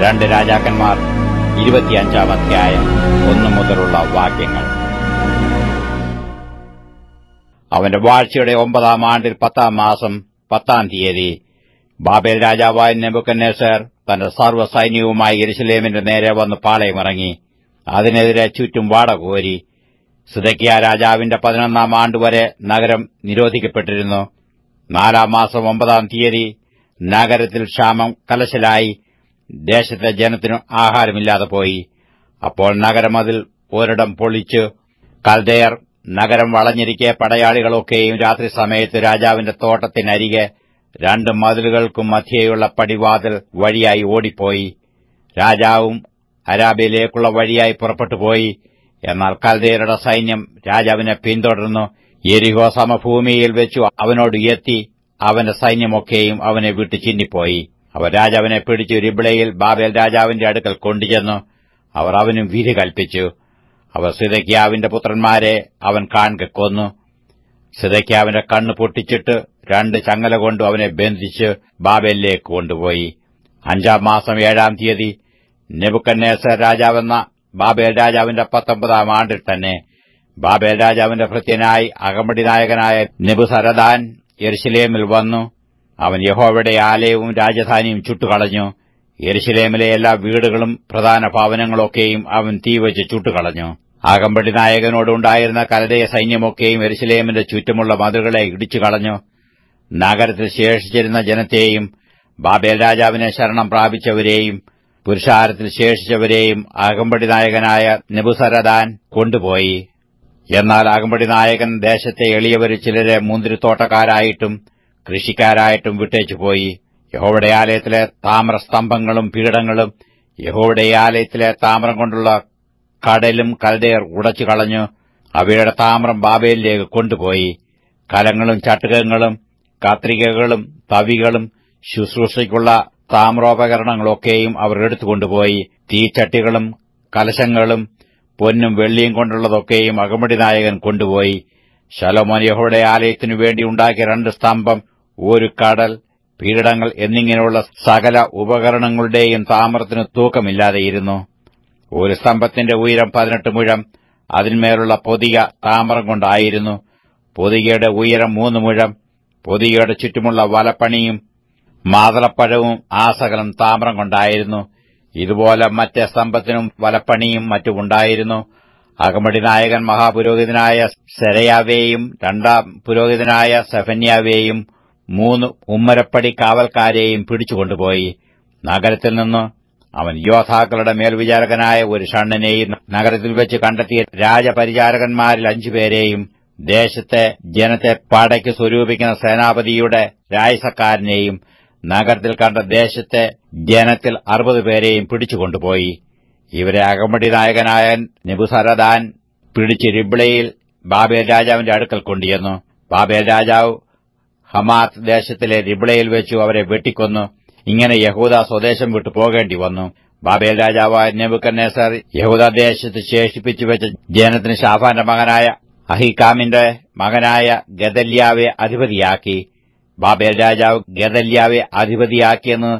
2 രാജാക്കന്മാർ 25-ാം അധ്യായം 1 മുതലുള്ള വാക്യങ്ങൾ. അവന്റെ വാഴ്ചയുടെ 9-ാം ആണ്ടിൽ 10-ാം മാസം 10-ാം തീയതി ബാബേൽ രാജാവായ നെബൂഖദ്നേസർ തന്റെ സർവ്വസൈന്യവുമായി യെരൂശലേമിന്റെ നേരെ വന്ന് പാളയമിറങ്ങി. അതിനെതിരെ ചുറ്റും വാടകോരി. സിദെക്കീയാ രാജാവിന്റെ 11-ാം ആണ്ടുവരെ നഗരം നിരോധിക്കപ്പെട്ടിരുന്നു. 4-ാം മാസം 9-ാം തീയതി നഗരത്തിൽ ക്ഷാമം കലശലായി. ദേശത്തെ ജനത്തിനു ആഹാരമില്ലാതെ പോയി. അപ്പോൾ നഗരമതിൽ ഒരിടം പൊളിച്ചു. കൽദയർ നഗരം വളഞ്ഞിരിക്കെ പടയാളികളൊക്കെയും രാത്രി സമയത്ത് രാജാവിന്റെ തോട്ടത്തിനരികെ 2 മതിലുകൾക്കും മധ്യേയുള്ള പടിവാതിൽ വഴിയായി ഓടിപ്പോയി. രാജാവും അരാബയിലേക്കുള്ള വഴിയായി പുറപ്പെട്ടുപോയി. എന്നാൽ കൽദയരുടെ സൈന്യം രാജാവിനെ പിന്തുടർന്നു. യെരിഹോ സമഭൂമിയിൽ വെച്ചു അവനോട് എത്തി. അവന്റെ സൈന്യമൊക്കെയും അവനെ വിട്ടു ചിന്നിപ്പോയി. അവർ രാജാവിനെ പിടിച്ചു രിബ്ളയിൽ ബാബേൽ രാജാവിന്റെ അടുക്കൽ കൊണ്ടുചെന്നു. അവർ അവനും വിധി കൽപ്പിച്ചു. അവർ സിദെക്കീയാവിന്റെ പുത്രന്മാരെ അവൻ കാൺകെ കൊന്നു. സിദെക്കീയാവിന്റെ കണ്ണ് പൊട്ടിച്ചിട്ട് 2 ചങ്ങല കൊണ്ട് അവനെ ബന്ധിച്ച് ബാബേലിലേക്ക് കൊണ്ടുപോയി. 5-ാം മാസം 7-ാം തീയതി നെബൂഖദ്നേസർ രാജാവെന്ന ബാബേൽ രാജാവിന്റെ 19-ാം ആണ്ടിൽ തന്നെ ബാബേൽ രാജാവിന്റെ ഭൃത്യനായി അകമ്പടി നായകനായ നെബൂസരദാൻ യെരൂശലേമിൽ വന്നു. അവൻ യഹോവയുടെ ആലയവും രാജധാനിയും ചുട്ടുകളഞ്ഞു. യെരൂശലേമിലെ എല്ലാ വീടുകളും പ്രധാന ഭവനങ്ങളൊക്കെയും അവൻ തീവച്ച് ചുട്ടുകളഞ്ഞു. അകമ്പടി നായകനോടുണ്ടായിരുന്ന കൽദയ സൈന്യമൊക്കെയും യെരൂശലേമിന്റെ ചുറ്റുമുള്ള മതിലുകളെ ഇടിച്ചുകളഞ്ഞു. നഗരത്തിൽ ശേഷിച്ചിരുന്ന ജനത്തെയും ബാബേൽ രാജാവിനെ ശരണം പ്രാപിച്ചവരെയും പുരുഷാരത്തിൽ ശേഷിച്ചവരെയും അകമ്പടി നായകനായ നെബൂസരദാൻ കൊണ്ടുപോയി. എന്നാൽ അകമ്പടി നായകൻ ദേശത്തെ എളിയവരിൽ ചിലരെ മുന്തിരിത്തോട്ടക്കാരായിട്ടും കൃഷിക്കാരായിട്ടും വിട്ടേച്ചുപോയി. യഹോവയുടെ ആലയത്തിലെ താമ്രസ്തംഭങ്ങളും പീഠങ്ങളും യഹോവയുടെ ആലയത്തിലെ താമ്രം കൊണ്ടുള്ള കടലും കൽദയർ ഉടച്ചു കളഞ്ഞു. അവയുടെ താമ്രം ബാബേലിലേക്ക് കൊണ്ടുപോയി. കലങ്ങളും ചട്ടുകങ്ങളും കത്രികകളും തവികളും ശുശ്രൂഷയ്ക്കുള്ള താമ്രോപകരണങ്ങളൊക്കെയും അവർ എടുത്തുകൊണ്ടുപോയി. തീച്ചട്ടികളും കലശങ്ങളും പൊന്നും വെള്ളിയും കൊണ്ടുള്ളതൊക്കെയും അകമ്പടി നായകൻ കൊണ്ടുപോയി. ശലോമോൻ യഹോവയുടെ ആലയത്തിനു വേണ്ടി ഉണ്ടാക്കിയ 2 സ്തംഭം, 1 കടൽ, പീഠങ്ങൾ എന്നിങ്ങനെയുള്ള സകല ഉപകരണങ്ങളുടെയും താമ്രത്തിന് തൂക്കമില്ലാതെയിരുന്നു. 1 സ്തംഭത്തിന്റെ ഉയരം 18 മുഴം. അതിന്മേലുള്ള പൊതിക താമ്രം കൊണ്ടായിരുന്നു. പൊതികയുടെ ഉയരം 3 മുഴം. പൊതികയുടെ ചുറ്റുമുള്ള വലപ്പണിയും മാതളപ്പഴവും ആ സകലം താമ്രം കൊണ്ടായിരുന്നു. ഇതുപോലെ മറ്റേ സ്തംഭത്തിനും വലപ്പണിയും മറ്റുമുണ്ടായിരുന്നു. അകമ്പടി നായകൻ മഹാപുരോഹിതനായ സെരയാവേയും 2-ാം പുരോഹിതനായ സെഫന്യാവേയും 3 ഉമ്മരപ്പടി കാവൽക്കാരെയും പിടിച്ചുകൊണ്ടുപോയി. നഗരത്തിൽ നിന്ന് അവൻ യോദ്ധാക്കളുടെ മേൽവിചാരകനായ ഒരു ഷണ്ഡനെയും നഗരത്തിൽ വെച്ച് കണ്ടെത്തിയ രാജപരിചാരകന്മാരിൽ 5 പേരെയും ദേശത്തെ ജനത്തെ പടയ്ക്ക് സ്വരൂപിക്കുന്ന സേനാപതിയുടെ രായസക്കാരനെയും നഗരത്തിൽ കണ്ട ദേശത്തെ ജനത്തിൽ 60 പേരെയും പിടിച്ചുകൊണ്ടുപോയി. ഇവരെ അകമ്പടി നായകനായ നെബൂസരദാൻ പിടിച്ച് രിബ്ളയിൽ ബാബേൽ രാജാവിന്റെ അടുക്കൽ കൊണ്ടുചെന്നു. ബാബേൽ രാജാവ് ഹമാത്ത് ദേശത്തിലെ രിബ്ളയിൽ വെച്ചു അവരെ വെട്ടിക്കൊന്നു. ഇങ്ങനെ യഹൂദ സ്വദേശം വിട്ടു പോകേണ്ടി വന്നു. ബാബേൽ രാജാവായ നെബൂഖദ്നേസർ യഹൂദദേശത്ത് ശേഷിപ്പിച്ചു വെച്ച ജനത്തിന് ശാഫാന്റെ മകനായ അഹീക്കാമിന്റെ മകനായ ഗദല്യാവെ അധിപതിയാക്കി. ബാബേൽ രാജാവ് ഗദല്യാവെ അധിപതിയാക്കിയെന്ന്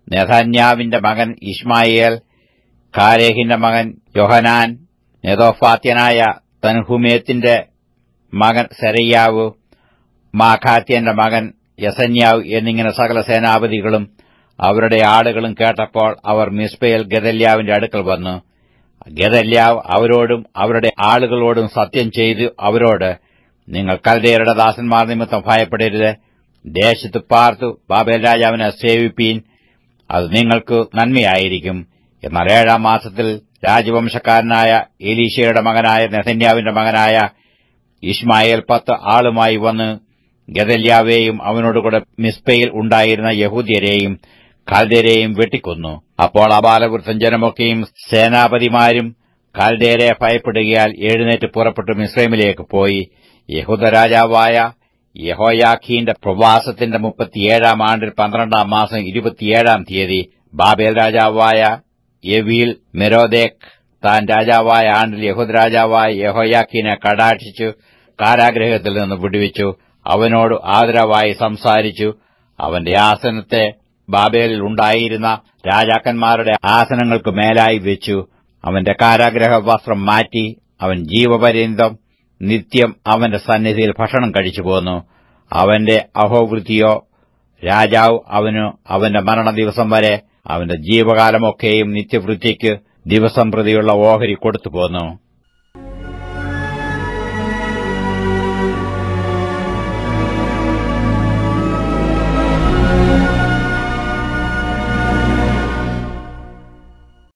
നെഥന്യാവിന്റെ മകൻ ഇശ്മായേൽ, കാരേഹിന്റെ മകൻ യോഹനാൻ, നെതോഫാത്യനായ തൻഹുമേത്തിന്റെ മകൻ സെരയ്യാവ്, മാഖാത്യന്റെ മകൻ യസന്യാവ് എന്നിങ്ങനെ സകല സേനാപതികളും അവരുടെ ആളുകളും കേട്ടപ്പോൾ അവർ മിസ്പയിൽ ഗദല്യാവിന്റെ അടുക്കൽ വന്നു. ഗദല്യാവ് അവരോടും അവരുടെ ആളുകളോടും സത്യം ചെയ്തു അവരോട്, നിങ്ങൾ കൽദയരുടെ ദാസന്മാർ നിമിത്തം ഭയപ്പെടരുത്. ദേശത്ത് പാർത്തു ബാബേൽ രാജാവിനെ സേവിപ്പീൻ. അത് നിങ്ങൾക്ക് നന്മയായിരിക്കും. എന്നാൽ 7-ാം മാസത്തിൽ രാജവംശക്കാരനായ എലീശയുടെ മകനായ നെഥന്യാവിന്റെ മകനായ ഇശ്മായേൽ 10 ആളുമായി വന്ന് ഗദല്യാവേയും അവനോടുകൂടെ മിസ്പയിൽ ഉണ്ടായിരുന്ന യഹൂദ്യരെയും കൽദയരെയും വെട്ടിക്കൊന്നു. അപ്പോൾ അബാലവൃദ്ധം ജനമൊക്കെയും സേനാപതിമാരും കൽദയരെ ഭയപ്പെടുകയാൽ എഴുന്നേറ്റ് പുറപ്പെട്ടു മിസ്രൈമിലേക്ക് പോയി. യഹൂദ രാജാവായ യെഹോയാഖീന്റെ പ്രവാസത്തിന്റെ 37-ാം ആണ്ടിൽ 12-ാം മാസം 27-ാം തീയതി ബാബേൽ രാജാവായ എവീൽ മെരോദേക്ക് താൻ രാജാവായ ആണ്ടിൽ യഹൂദ രാജാവായ യെഹോയാഖീനെ കടാക്ഷിച്ചു കാരാഗൃഹത്തിൽ നിന്ന് വിടുവിച്ചു. അവനോട് ആദരവായി സംസാരിച്ചു. അവന്റെ ആസനത്തെ ബാബേലിൽ ഉണ്ടായിരുന്ന രാജാക്കന്മാരുടെ ആസനങ്ങൾക്ക് മേലായി വെച്ചു. അവന്റെ കാരാഗ്രഹ വസ്ത്രം മാറ്റി അവൻ ജീവപര്യന്തം നിത്യം അവന്റെ സന്നിധിയിൽ ഭക്ഷണം കഴിച്ചുപോന്നു. അവന്റെ അഹോവൃത്തിയോ രാജാവ് അവനു അവന്റെ മരണദിവസം വരെ അവന്റെ ജീവകാലമൊക്കെയും നിത്യവൃത്തിക്ക് ദിവസം പ്രതിയുള്ള ഓഹരി കൊടുത്തുപോന്നു.